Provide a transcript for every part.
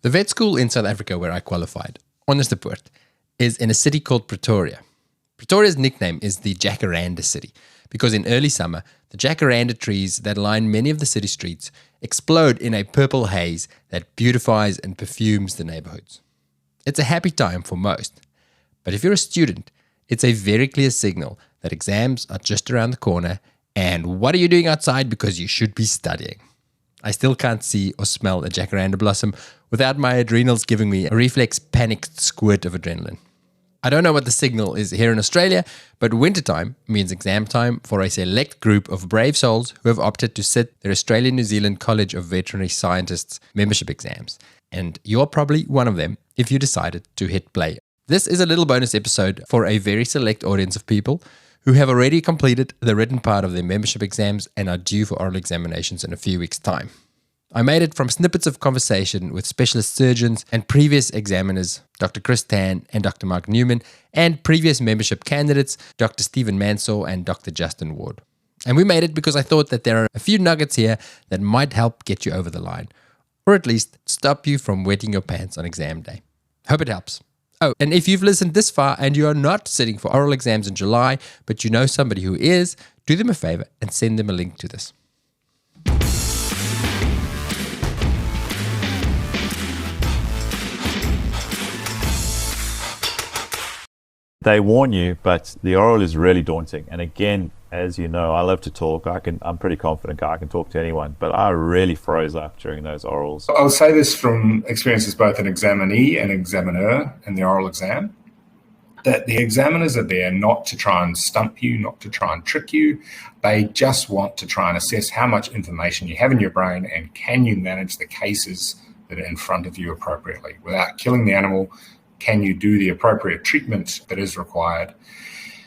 The vet school in South Africa where I qualified, Onderstepoort, is in a city called Pretoria. Pretoria's nickname is the Jacaranda City because in early summer, the jacaranda trees that line many of the city streets explode in a purple haze that beautifies and perfumes the neighborhoods. It's a happy time for most, but if you're a student, it's a very clear signal that exams are just around the corner and what are you doing outside because you should be studying. I still can't see or smell a jacaranda blossom without my adrenals giving me a reflex panicked squirt of adrenaline. I don't know what the signal is here in Australia, but wintertime means exam time for a select group of brave souls who have opted to sit their Australian-New Zealand College of Veterinary Scientists membership exams. And you're probably one of them if you decided to hit play. This is a little bonus episode for a very select audience of people who have already completed the written part of their membership exams and are due for oral examinations in a few weeks' time. I made it from snippets of conversation with specialist surgeons and previous examiners, Dr. Chris Tan and Dr. Mark Newman, and previous membership candidates, Dr. Stephen Mansell and Dr. Justin Ward. And we made it because I thought that there are a few nuggets here that might help get you over the line, or at least stop you from wetting your pants on exam day. Hope it helps. Oh, and if you've listened this far and you are not sitting for oral exams in July, but you know somebody who is, do them a favor and send them a link to this. They warn you, but the oral is really daunting. And again, as you know, I love to talk. I'm pretty confident I can talk to anyone, but I really froze up during those orals. I'll say this from experience as both an examinee and examiner in the oral exam, that the examiners are there not to try and stump you, not to try and trick you. They just want to try and assess how much information you have in your brain and can you manage the cases that are in front of you appropriately without killing the animal. Can you do the appropriate treatment that is required?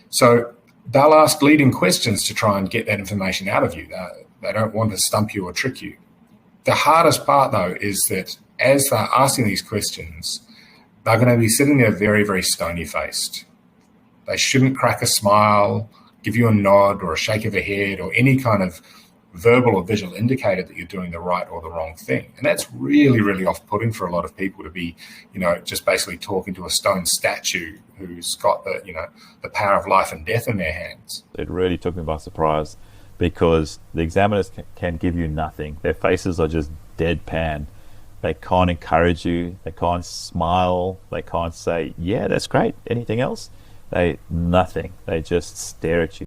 So they'll ask leading questions to try and get that information out of you. They don't want to stump you or trick you. The hardest part, though, is that as they're asking these questions, they're going to be sitting there very, very stony-faced. They shouldn't crack a smile, give you a nod or a shake of a head or any kind of verbal or visual indicator that you're doing the right or the wrong thing. And that's really, really off-putting for a lot of people to be, just basically talking to a stone statue who's got the power of life and death in their hands. It really took me by surprise because the examiners can give you nothing. Their faces are just deadpan. They can't encourage you. They can't smile. They can't say, yeah, that's great. Anything else? Nothing. They just stare at you.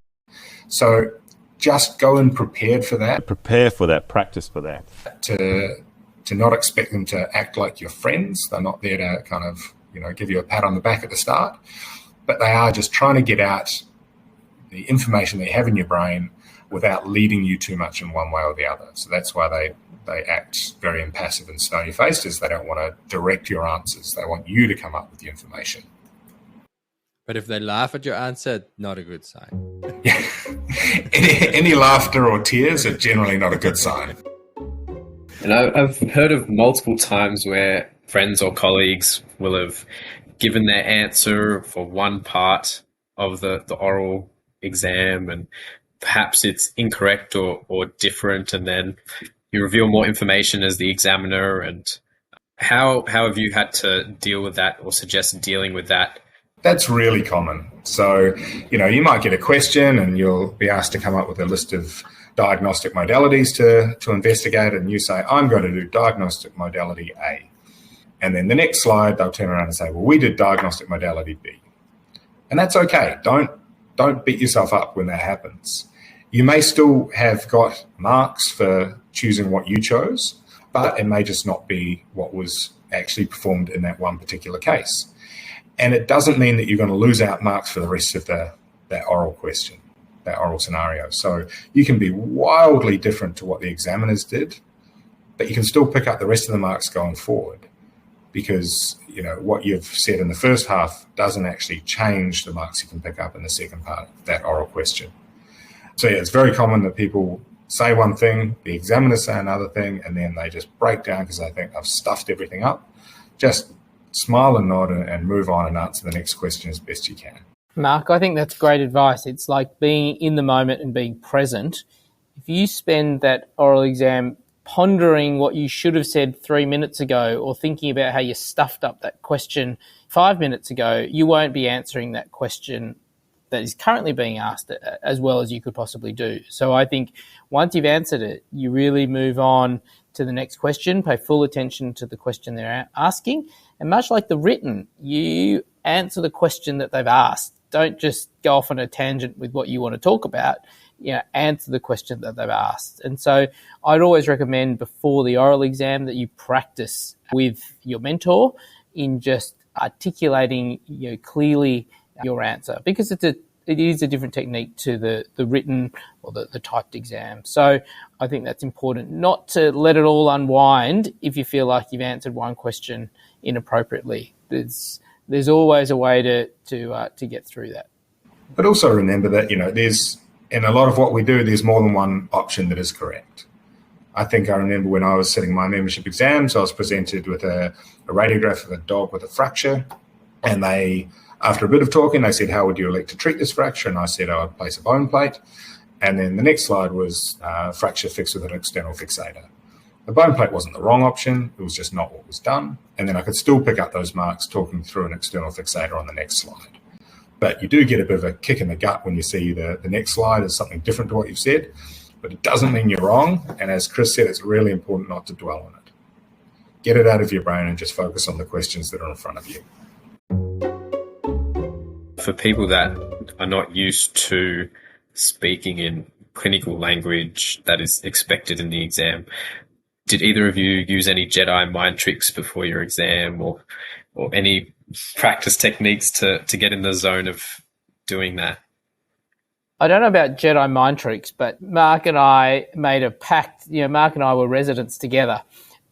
So just go in prepared for that. Prepare for that, practice for that. To not expect them to act like your friends. They're not there to kind of, give you a pat on the back at the start, but they are just trying to get out the information that you have in your brain without leading you too much in one way or the other. So that's why they act very impassive and stony-faced, is they don't want to direct your answers. They want you to come up with the information. But if they laugh at your answer, not a good sign. Any laughter or tears are generally not a good sign. And I've heard of multiple times where friends or colleagues will have given their answer for one part of the oral exam and perhaps it's incorrect or different, and then you reveal more information as the examiner. And how have you had to deal with that or suggest dealing with that? That's really common. So, you might get a question and you'll be asked to come up with a list of diagnostic modalities to investigate, and you say, I'm going to do diagnostic modality A. And then the next slide, they'll turn around and say, well, we did diagnostic modality B. And that's okay. Don't beat yourself up when that happens. You may still have got marks for choosing what you chose, but it may just not be what was actually performed in that one particular case. And it doesn't mean that you're going to lose out marks for the rest of that oral question, that oral scenario. So you can be wildly different to what the examiners did, but you can still pick up the rest of the marks going forward because, what you've said in the first half doesn't actually change the marks you can pick up in the second part of that oral question. So yeah, it's very common that people say one thing, the examiners say another thing, and then they just break down because they think I've stuffed everything up. Just smile and nod and move on and answer the next question as best you can. Mark, I think that's great advice. It's like being in the moment and being present. If you spend that oral exam pondering what you should have said 3 minutes ago or thinking about how you stuffed up that question 5 minutes ago, you won't be answering that question that is currently being asked as well as you could possibly do. So I think once you've answered it, you really move on to the next question, pay full attention to the question they're asking. And much like the written, you answer the question that they've asked. Don't just go off on a tangent with what you want to talk about. Answer the question that they've asked. And so I'd always recommend before the oral exam that you practice with your mentor in just articulating clearly your answer, because it is a different technique to the written or the typed exam. So I think that's important, not to let it all unwind if you feel like you've answered one question inappropriately. There's always a way to get through that. But also remember that, there's, in a lot of what we do, there's more than one option that is correct. I think I remember when I was sitting my membership exams, I was presented with a radiograph of a dog with a fracture, and after a bit of talking, they said, how would you elect to treat this fracture? And I said, I would place a bone plate. And then the next slide was fracture fixed with an external fixator. The bone plate wasn't the wrong option. It was just not what was done. And then I could still pick up those marks talking through an external fixator on the next slide. But you do get a bit of a kick in the gut when you see the next slide is something different to what you've said. But it doesn't mean you're wrong. And as Chris said, it's really important not to dwell on it. Get it out of your brain and just focus on the questions that are in front of you. For people that are not used to speaking in clinical language that is expected in the exam, did either of you use any Jedi mind tricks before your exam or any practice techniques to get in the zone of doing that? I don't know about Jedi mind tricks, but Mark and I made a pact. Mark and I were residents together.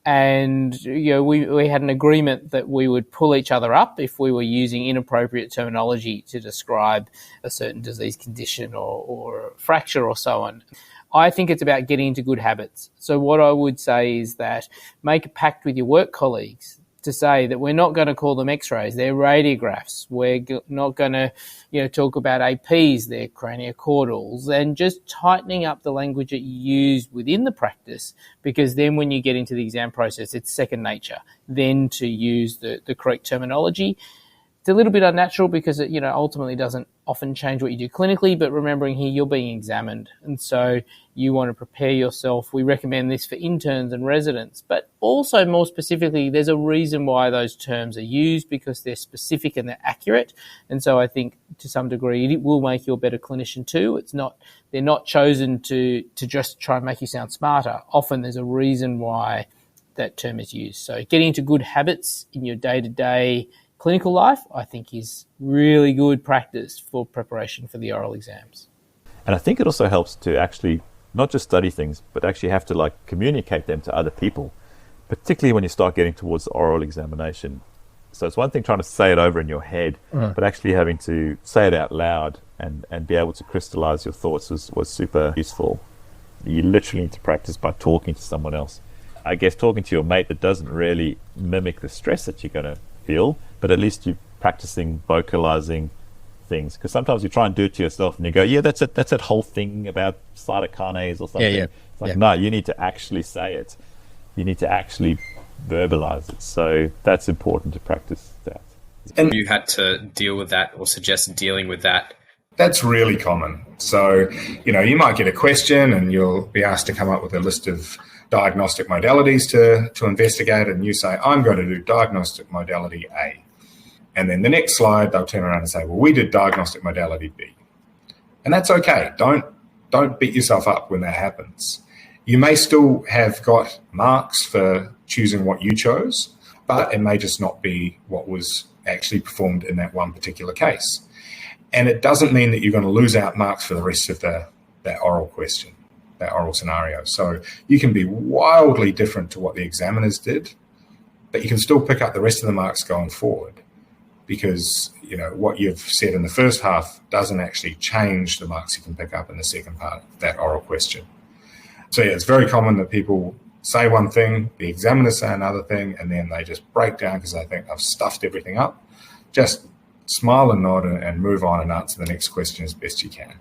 And we had an agreement that we would pull each other up if we were using inappropriate terminology to describe a certain disease condition or a fracture or so on. I think it's about getting into good habits. So what I would say is that make a pact with your work colleagues to say that we're not going to call them x-rays, they're radiographs. We're not going to talk about APs, they're craniocaudals, and just tightening up the language that you use within the practice, because then when you get into the exam process, it's second nature then to use the correct terminology. It's a little bit unnatural because it ultimately doesn't often change what you do clinically, but remembering here you're being examined, and so you want to prepare yourself. We recommend this for interns and residents, but also more specifically, there's a reason why those terms are used, because they're specific and they're accurate. And so I think to some degree it will make you a better clinician too. They're not chosen to just try and make you sound smarter. Often there's a reason why that term is used. So getting into good habits in your day-to-day clinical life, I think, is really good practice for preparation for the oral exams. And I think it also helps to actually not just study things, but actually have to communicate them to other people, particularly when you start getting towards the oral examination. So it's one thing trying to say it over in your head, but actually having to say it out loud and be able to crystallize your thoughts was super useful. You literally need to practice by talking to someone else. I guess talking to your mate that doesn't really mimic the stress that you're going to feel, but at least you're practicing vocalizing things, because sometimes you try and do it to yourself and you go, that's that whole thing about cytokinase or something. It's no, you need to actually say it. You need to actually verbalize it. So that's important to practice that. And you had to deal with that or suggest dealing with that? That's really common. So, you might get a question and you'll be asked to come up with a list of diagnostic modalities to investigate, and you say, I'm going to do diagnostic modality A. And then the next slide, they'll turn around and say, well, we did diagnostic modality B. And that's okay. Don't beat yourself up when that happens. You may still have got marks for choosing what you chose, but it may just not be what was actually performed in that one particular case. And it doesn't mean that you're going to lose out marks for the rest of that oral question, that oral scenario. So you can be wildly different to what the examiners did, but you can still pick up the rest of the marks going forward, because what you've said in the first half doesn't actually change the marks you can pick up in the second part of that oral question. So it's very common that people say one thing, the examiners say another thing, and then they just break down because they think I've stuffed everything up. Just smile and nod and move on and answer the next question as best you can.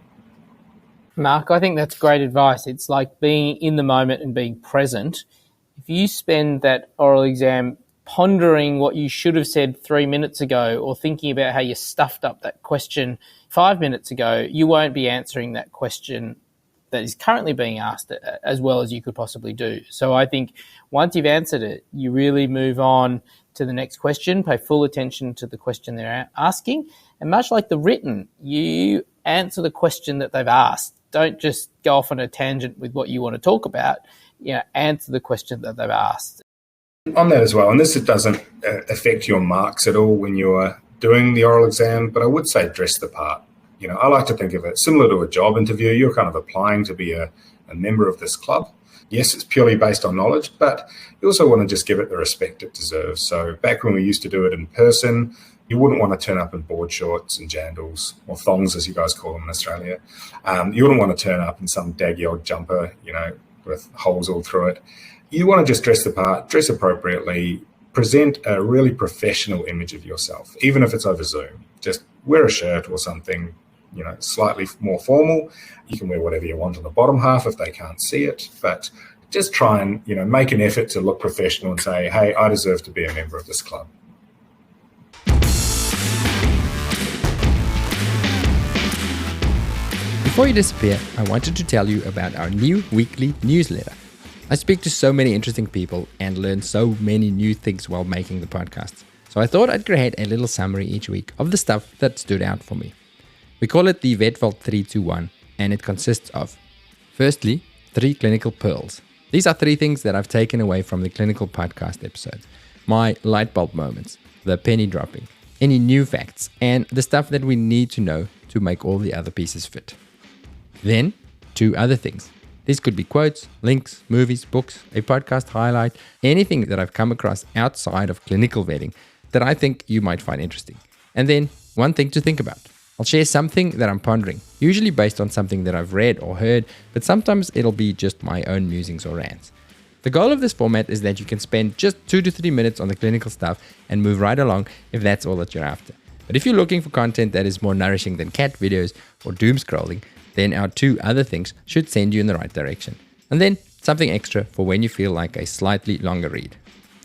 Mark, I think that's great advice. It's like being in the moment and being present. If you spend that oral exam pondering what you should have said 3 minutes ago or thinking about how you stuffed up that question 5 minutes ago, you won't be answering that question that is currently being asked as well as you could possibly do. So I think once you've answered it, you really move on to the next question, pay full attention to the question they're asking. And much like the written, you answer the question that they've asked. Don't just go off on a tangent with what you want to talk about. Answer the question that they've asked. On that as well, and this doesn't affect your marks at all when you're doing the oral exam, but I would say dress the part. I like to think of it similar to a job interview. You're kind of applying to be a member of this club. Yes, it's purely based on knowledge, but you also want to just give it the respect it deserves. So back when we used to do it in person, you wouldn't want to turn up in board shorts and jandals, or thongs as you guys call them in Australia. You wouldn't want to turn up in some daggy jumper, with holes all through it. You want to just dress the part, dress appropriately, present a really professional image of yourself, even if it's over Zoom. Just wear a shirt or something, slightly more formal. You can wear whatever you want on the bottom half if they can't see it, but just try and, make an effort to look professional and say, hey, I deserve to be a member of this club. Before you disappear, I wanted to tell you about our new weekly newsletter. I speak to so many interesting people and learn so many new things while making the podcast. So I thought I'd create a little summary each week of the stuff that stood out for me. We call it the Vetvault 321, and it consists of, firstly, 3 clinical pearls. These are 3 things that I've taken away from the clinical podcast episodes. My light bulb moments, the penny dropping, any new facts, and the stuff that we need to know to make all the other pieces fit. Then, 2 other things. These could be quotes, links, movies, books, a podcast highlight, anything that I've come across outside of clinical vetting that I think you might find interesting. And then, 1 thing to think about. I'll share something that I'm pondering, usually based on something that I've read or heard, but sometimes it'll be just my own musings or rants. The goal of this format is that you can spend just 2 to 3 minutes on the clinical stuff and move right along if that's all that you're after. But if you're looking for content that is more nourishing than cat videos or doom scrolling, then our 2 other things should send you in the right direction. And then something extra for when you feel like a slightly longer read.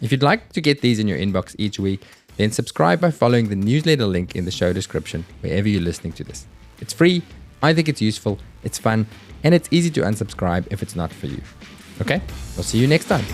If you'd like to get these in your inbox each week, then subscribe by following the newsletter link in the show description wherever you're listening to this. It's free, I think it's useful, it's fun, and it's easy to unsubscribe if it's not for you. Okay, we'll see you next time.